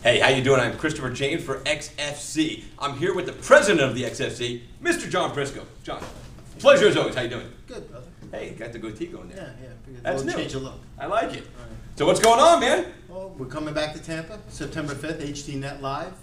Hey, how you doing? I'm Christopher James for XFC. I'm here with the president of the XFC, Mr. John Prisco. John, pleasure as always. How you doing? Good, brother. Hey, got the goatee going there. Yeah. That's new. Change of look. I like it. Right. So what's going on, man? Well, we're coming back to Tampa, September 5th, HDNet Live.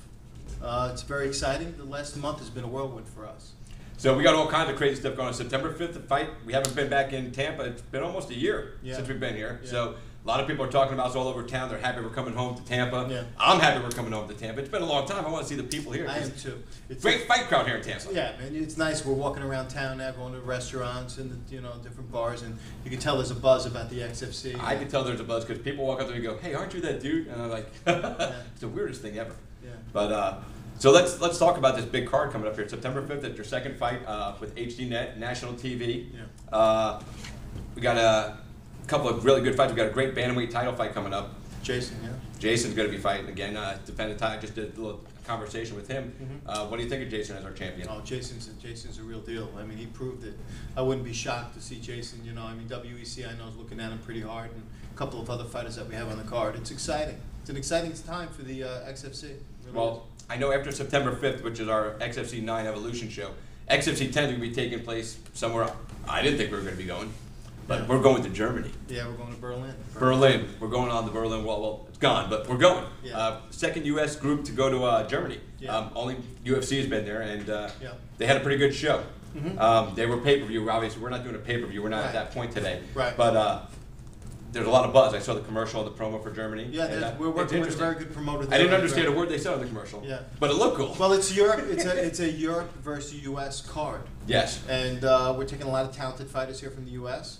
It's very exciting. The last month has been a whirlwind for us. So we got all kinds of crazy stuff going on. September 5th, the fight. We haven't been back in Tampa. It's been almost a year since we've been here. Yeah. So a lot of people are talking about us all over town. They're happy we're coming home to Tampa. Yeah. I'm happy we're coming home to Tampa. It's been a long time. I want to see the people here. I am too. It's Great fight crowd here in Tampa. Yeah, man, it's nice. We're walking around town now, going to restaurants and different bars, and you can tell there's a buzz about the XFC. I can tell there's a buzz because people walk up to me and go, "Hey, aren't you that dude?" And I'm like, "It's the weirdest thing ever." Yeah. But so let's talk about this big card coming up here. September 5th, it's your second fight with HDNet, national TV. Yeah. We got a couple of really good fights. We got a great bantamweight title fight coming up. Jason, yeah. Jason's going to be fighting again, defending title. I just did a little conversation with him. Mm-hmm. What do you think of Jason as our champion? Oh, Jason's a real deal. I mean, he proved it. I wouldn't be shocked to see Jason. I mean, WEC I know is looking at him pretty hard, and a couple of other fighters that we have on the card. It's exciting. It's an exciting time for the XFC. Really well, I know after September 5th, which is our XFC 9 Evolution show, XFC 10 will be taking place somewhere I didn't think we were going to be going, but we're going to Germany. Yeah, we're going to Berlin. Berlin. We're going on the Berlin wall. Well, it's gone, but we're going. Yeah. Second U.S. group to go to Germany. Yeah. Only UFC has been there, and yeah. they had a pretty good show. Mm-hmm. They were pay-per-view. Obviously, we're not doing a pay-per-view. We're not at that point today. Right. But there's a lot of buzz. I saw the commercial and the promo for Germany. Yeah, we're working with a very good promoter there. I didn't understand a word they said on the commercial. Yeah. But it looked cool. Well, it's Europe. It's a Europe versus U.S. card. Yes. And we're taking a lot of talented fighters here from the U.S.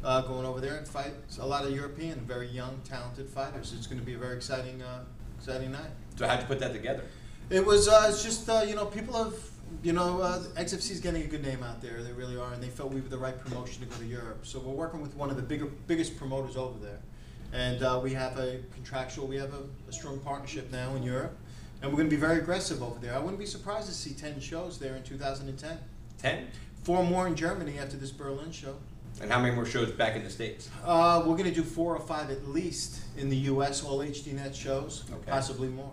Going over there and fight a lot of European, very young, talented fighters. It's going to be a very exciting night. So how'd you put that together? It was it's just people have XFC's getting a good name out there. They really are, and they felt we were the right promotion to go to Europe. So we're working with one of the biggest promoters over there, and we have a strong partnership now in Europe, and we're going to be very aggressive over there. I wouldn't be surprised to see 10 shows there in 2010. 10? 4 more in Germany after this Berlin show. And how many more shows back in the States? We're going to do 4 or 5 at least in the U.S. all HDNet shows, possibly more.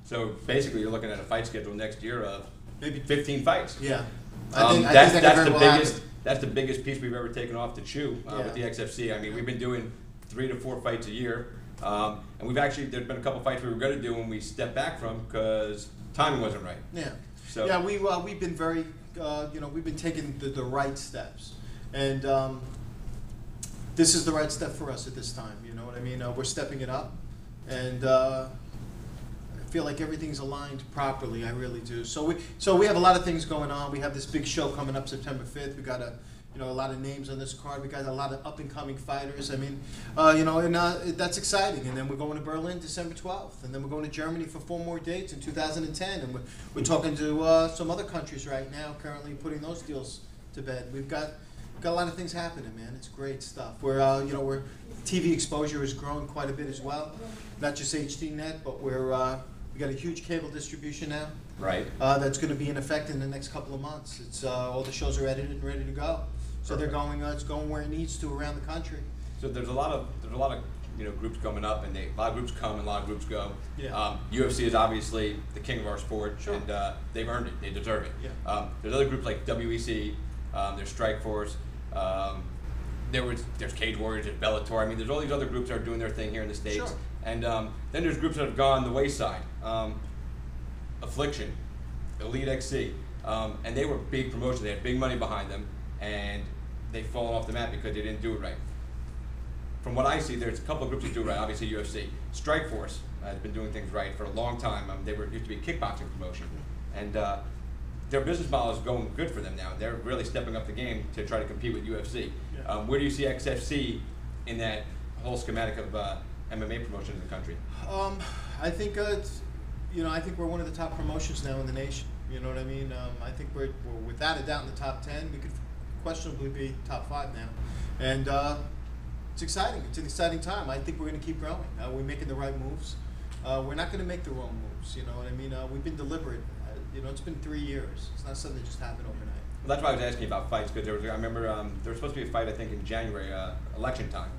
So basically, you're looking at a fight schedule next year of maybe 15 fights. Yeah, That's the biggest piece we've ever taken off to chew with the XFC. I mean, we've been doing 3 to 4 fights a year, and there's been a couple fights we were going to do when we stepped back from because timing wasn't right. Yeah. So yeah, we've been very we've been taking the right steps, and this is the right step for us at this time. You know what I mean? We're stepping it up, and I feel like everything's aligned properly. I really do. So we have a lot of things going on. We have this big show coming up September 5th. We got a lot of names on this card. We got a lot of up and coming fighters. I mean, that's exciting. And then we're going to Berlin December 12th, and then we're going to Germany for 4 more dates in 2010. And we're talking to some other countries right now, currently putting those deals to bed. We've got a lot of things happening, man. It's great stuff. We're TV exposure has grown quite a bit as well. Not just HDNet, but we got a huge cable distribution now. Right. That's going to be in effect in the next couple of months. It's all the shows are edited and ready to go. So they're going. It's going where it needs to around the country. So there's a lot of groups coming up, and a lot of groups come and a lot of groups go. Yeah. UFC is obviously the king of our sport, sure. And they've earned it. They deserve it. Yeah. There's other groups like WEC. There's Strikeforce. There's Cage Warriors. There's Bellator. I mean, there's all these other groups that are doing their thing here in the States. Sure. And then there's groups that have gone the wayside. Affliction, Elite XC, and they were big promotions. They had big money behind them, and they've fallen off the map because they didn't do it right. From what I see, there's a couple of groups that do it right. Obviously, UFC, Strikeforce has been doing things right for a long time. They used to be a kickboxing promotion, and their business model is going good for them now. They're really stepping up the game to try to compete with UFC. Yeah. Where do you see XFC in that whole schematic of MMA promotion in the country? I think I think we're one of the top promotions now in the nation. You know what I mean? I think we're without a doubt in the top 10. We could questionably be top 5 now, and it's exciting. It's an exciting time. I think we're going to keep growing. We're making the right moves. We're not going to make the wrong moves. You know what I mean? We've been deliberate. It's been 3 years. It's not something that just happened overnight. Well, that's why I was asking about fights, because I remember there was supposed to be a fight, I think, in January, election time,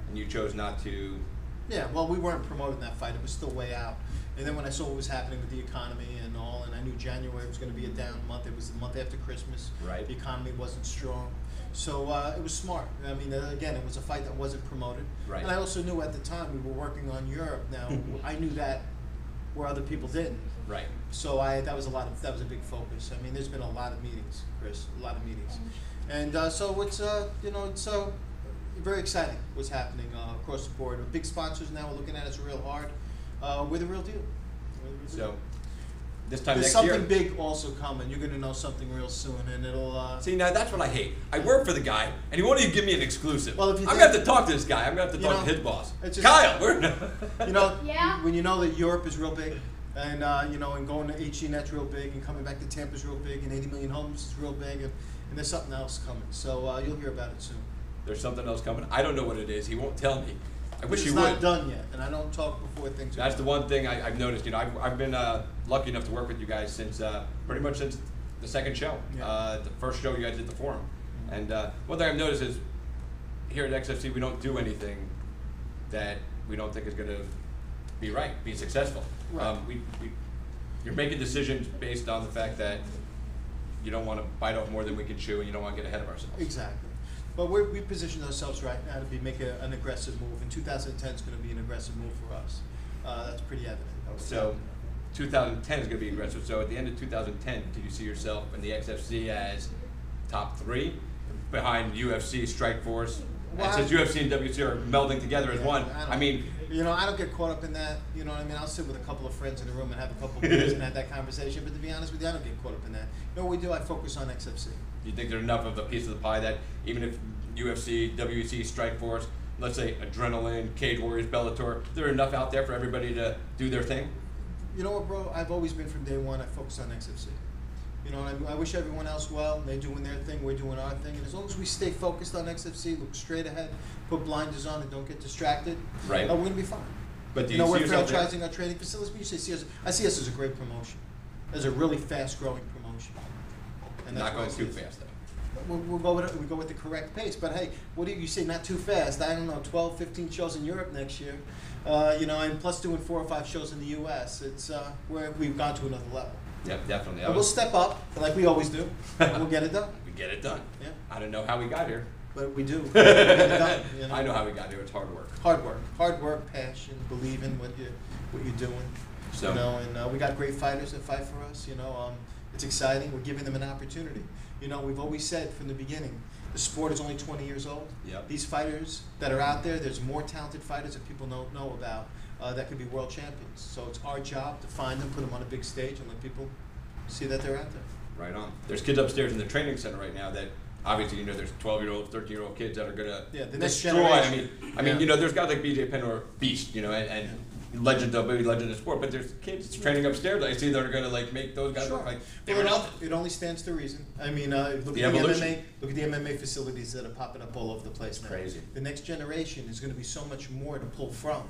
and you chose not to. Yeah, well, we weren't promoting that fight. It was still way out. And then when I saw what was happening with the economy and all, and I knew January was going to be a down month. It was the month after Christmas. Right. The economy wasn't strong. So it was smart. I mean, again, it was a fight that wasn't promoted. Right. And I also knew at the time we were working on Europe. Now, I knew that where other people didn't. Right. So that was a big focus. I mean, there's been a lot of meetings, Chris, a lot of meetings. And so it's, it's very exciting what's happening across the board. Big sponsors now are looking at us real hard. We're the real deal. So this time there's next year. something big also coming. You're going to know something real soon, and it'll. See, now that's what I hate. I work for the guy, and he won't even give me an exclusive. Well, if you I'm going to have to talk to this guy. I'm going to have to You talk know, to his boss. it's just- Kyle, we're Yeah. When you know that Europe is real big, and and going to HGNet's real big, and coming back to Tampa's real big, and 80 million homes is real big, and there's something else coming. So you'll hear about it soon. There's something else coming. I don't know what it is. He won't tell me. I wish he It's would. not done yet, and I don't talk before things are That's the done. one thing I've noticed. I've been lucky enough to work with you guys since pretty much since the second show. Yeah. The first show you guys did the forum. And one thing I've noticed is here at XFC we don't do anything that we don't think is going to be right, be successful. Right. You're making decisions based on the fact that you don't want to bite off more than we can chew, and you don't want to get ahead of ourselves. Exactly. But we positioned ourselves right now to make an aggressive move, and 2010 is going to be an aggressive move for us. That's pretty evident. So 2010 is going to be aggressive. So at the end of 2010, do you see yourself in the XFC as top 3 behind UFC, Strikeforce? Well, and since UFC and WC are melding together as Yeah, one, I I mean, I don't get caught up in that. You know what I mean? I'll sit with a couple of friends in the room and have a couple of beers and have that conversation. But to be honest with you, I don't get caught up in that. You know what we do? I focus on XFC. do you think there's enough of a piece of the pie that even if UFC, WC, Strikeforce, let's say Adrenaline, Cage Warriors, Bellator, there are enough out there for everybody to do their thing? You know what, bro? I've always been from day one. I focus on XFC. You know, I wish everyone else well. They're doing their thing. We're doing our thing. And as long as we stay focused on XFC, look straight ahead, put blinders on, and don't get distracted, Right. we're gonna be fine. But do you We're see yourself there? franchising our training facilities. But I see us as a great promotion, as a really fast-growing promotion. And Not that's why I going see too us. fast though. We go with the correct pace. But hey, what do you say? Not too fast. I don't know, 12, 15 shows in Europe next year. And plus doing 4 or 5 shows in the U.S. It's where we've gone to another level. Yeah, definitely. And we'll step up like we always do, and we'll get it done. We get it done. Yeah. I don't know how we got here. But we do. We'll get it done. I know how we got here. It's hard work. Hard work, passion, believe in what you're doing. So- And we got great fighters that fight for us. It's exciting. We're giving them an opportunity. We've always said from the beginning, the sport is only 20 years old. Yep. These fighters that are out there, there's more talented fighters that people don't know about that could be world champions. So it's our job to find them, put them on a big stage, and let people see that they're out there. Right on. There's kids upstairs in the training center right now that obviously there's 12-year-old, 13-year-old kids that are gonna Yeah, the next destroy. generation. I mean, Yeah. there's guys like BJ Penn or Beast, and legend of the sport, but there's kids training upstairs I see that are gonna make those guys look like they were nothing. It only stands to reason. I mean, look The at evolution. the MMA. Look at the MMA facilities that are popping up all over the place now. Crazy. The next generation is going to be so much more to pull from.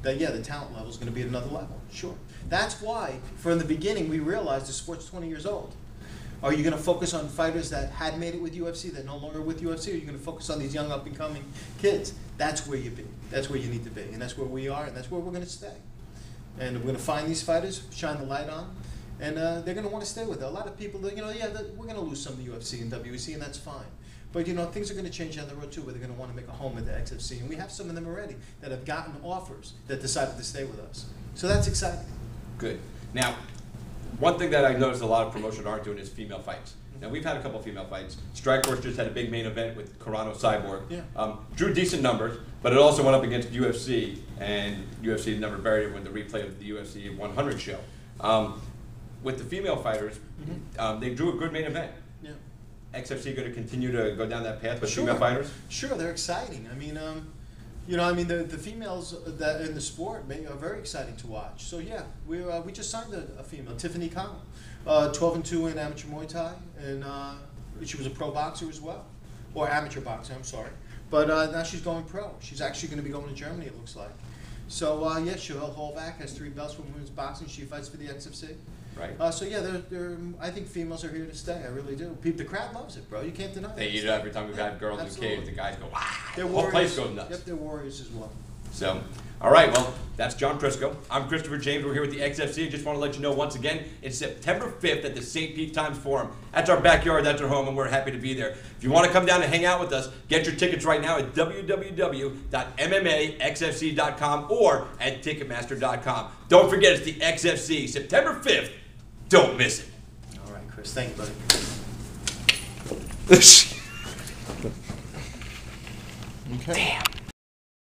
That the talent level is going to be at another level. Sure. That's why from the beginning we realized the sport's 20 years old. Are you going to focus on fighters that had made it with UFC that no longer are with UFC? Or are you going to focus on these young up and coming kids? That's where you be. That's where you need to be, and that's where we are, and that's where we're going to stay. And we're going to find these fighters, shine the light on, and they're going to want to stay with it. A lot of people, we're going to lose some of the UFC and WEC, and that's fine. But things are going to change down the road too, where they're going to want to make a home at the XFC, and we have some of them already that have gotten offers that decided to stay with us. So that's exciting. Good. Now, one thing that I've noticed a lot of promotions aren't doing is female fights. Now, we've had a couple female fights. Strikeforce just had a big main event with Carano Cyborg. Yeah. Drew decent numbers, but it also went up against UFC, and UFC never buried it with the replay of the UFC 100 show. With the female fighters, they drew a good main event. Yeah. XFC going to continue to go down that path with Sure. female fighters? Sure, they're exciting. The females that in the sport are very exciting to watch. So yeah, we just signed a female, Tiffany Connell, 12-2 in amateur Muay Thai, and she was a pro boxer as well, or amateur boxer. I'm sorry, but now she's going pro. She's actually going to be going to Germany. It looks like. So Shoel Holvac has 3 belts from women's boxing. She fights for the XFC. Right. I think females are here to stay. I really do. The crowd loves it, bro. You can't deny it. They eat it every time we've had girls in Absolutely. cage. The guys go, wow. They're The whole place warriors. goes nuts. Yep, they're warriors as well. So, All right, well, that's John Prisco. I'm Christopher James. We're here with the XFC. I just want to let you know once again, it's September 5th at the St. Pete Times Forum. That's our backyard, that's our home, and we're happy to be there. If you want to come down and hang out with us, get your tickets right now at www.mmaxfc.com or at ticketmaster.com. Don't forget, it's the XFC, September 5th. Don't miss it. All right, Chris. Thank you, buddy. Okay. Damn.